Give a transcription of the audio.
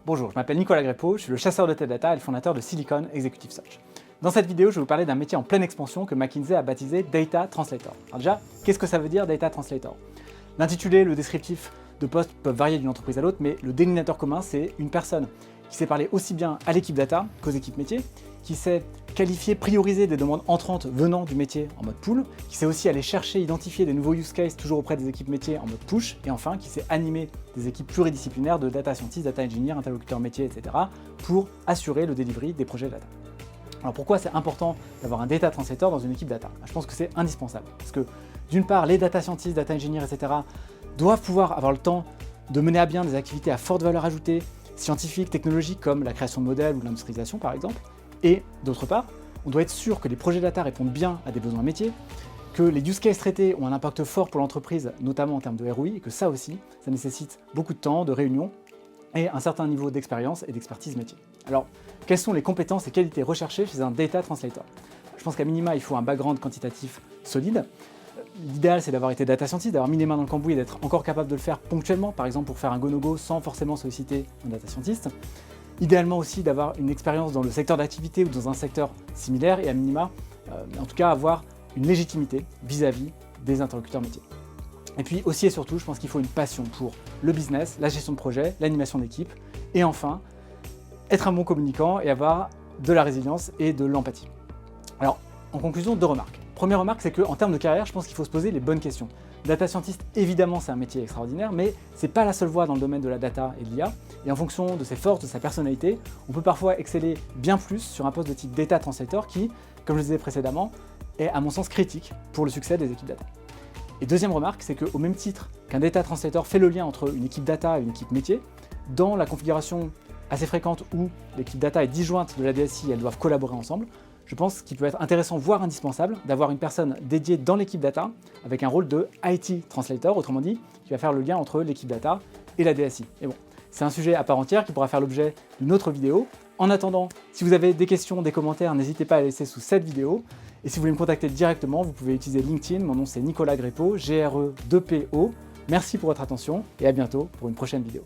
Bonjour, je m'appelle Nicolas Grépeau, je suis le chasseur de tête data et le fondateur de Silicon Executive Search. Dans cette vidéo, je vais vous parler d'un métier en pleine expansion que McKinsey a baptisé Data Translator. Alors déjà, qu'est-ce que ça veut dire Data Translator? L'intitulé, le descriptif de poste peuvent varier d'une entreprise à l'autre, mais le dénominateur commun, c'est une personne qui sait parler aussi bien à l'équipe data qu'aux équipes métiers, qui sait qualifier, prioriser des demandes entrantes venant du métier en mode pull, qui sait aussi aller chercher, identifier des nouveaux use cases toujours auprès des équipes métiers en mode push, et enfin qui sait animer des équipes pluridisciplinaires de data scientists, data engineers, interlocuteurs métiers, etc. pour assurer le delivery des projets data. Alors pourquoi c'est important d'avoir un data translator dans une équipe data? Je pense que c'est indispensable, parce que d'une part, les data scientists, data engineers, etc. doivent pouvoir avoir le temps de mener à bien des activités à forte valeur ajoutée, scientifiques, technologiques, comme la création de modèles ou l'industrialisation par exemple. Et d'autre part, on doit être sûr que les projets data répondent bien à des besoins métiers, que les use cases traités ont un impact fort pour l'entreprise, notamment en termes de ROI, et que ça aussi, ça nécessite beaucoup de temps, de réunions, et un certain niveau d'expérience et d'expertise métier. Alors, quelles sont les compétences et qualités recherchées chez un data translator? Je pense qu'à minima, il faut un background quantitatif solide. L'idéal, c'est d'avoir été data scientist, d'avoir mis les mains dans le cambouis et d'être encore capable de le faire ponctuellement, par exemple pour faire un go-no-go sans forcément solliciter un data scientist. Idéalement aussi d'avoir une expérience dans le secteur d'activité ou dans un secteur similaire et à minima, en tout cas avoir une légitimité vis-à-vis des interlocuteurs métiers. Et puis aussi et surtout, je pense qu'il faut une passion pour le business, la gestion de projet, l'animation d'équipe et enfin, être un bon communicant et avoir de la résilience et de l'empathie. Alors, en conclusion, deux remarques. Première remarque, c'est qu'en termes de carrière, je pense qu'il faut se poser les bonnes questions. Data scientist, évidemment, c'est un métier extraordinaire, mais c'est pas la seule voie dans le domaine de la data et de l'IA. Et en fonction de ses forces, de sa personnalité, on peut parfois exceller bien plus sur un poste de type data translator qui, comme je le disais précédemment, est à mon sens critique pour le succès des équipes data. Et deuxième remarque, c'est qu'au même titre qu'un data translator fait le lien entre une équipe data et une équipe métier, dans la configuration assez fréquente où l'équipe data est disjointe de la DSI et elles doivent collaborer ensemble, je pense qu'il peut être intéressant, voire indispensable, d'avoir une personne dédiée dans l'équipe data avec un rôle de IT translator, autrement dit, qui va faire le lien entre l'équipe data et la DSI. Et bon, c'est un sujet à part entière qui pourra faire l'objet d'une autre vidéo. En attendant, si vous avez des questions, des commentaires, n'hésitez pas à les laisser sous cette vidéo. Et si vous voulez me contacter directement, vous pouvez utiliser LinkedIn. Mon nom c'est Nicolas Grépeau, GRE2PO. Merci pour votre attention et à bientôt pour une prochaine vidéo.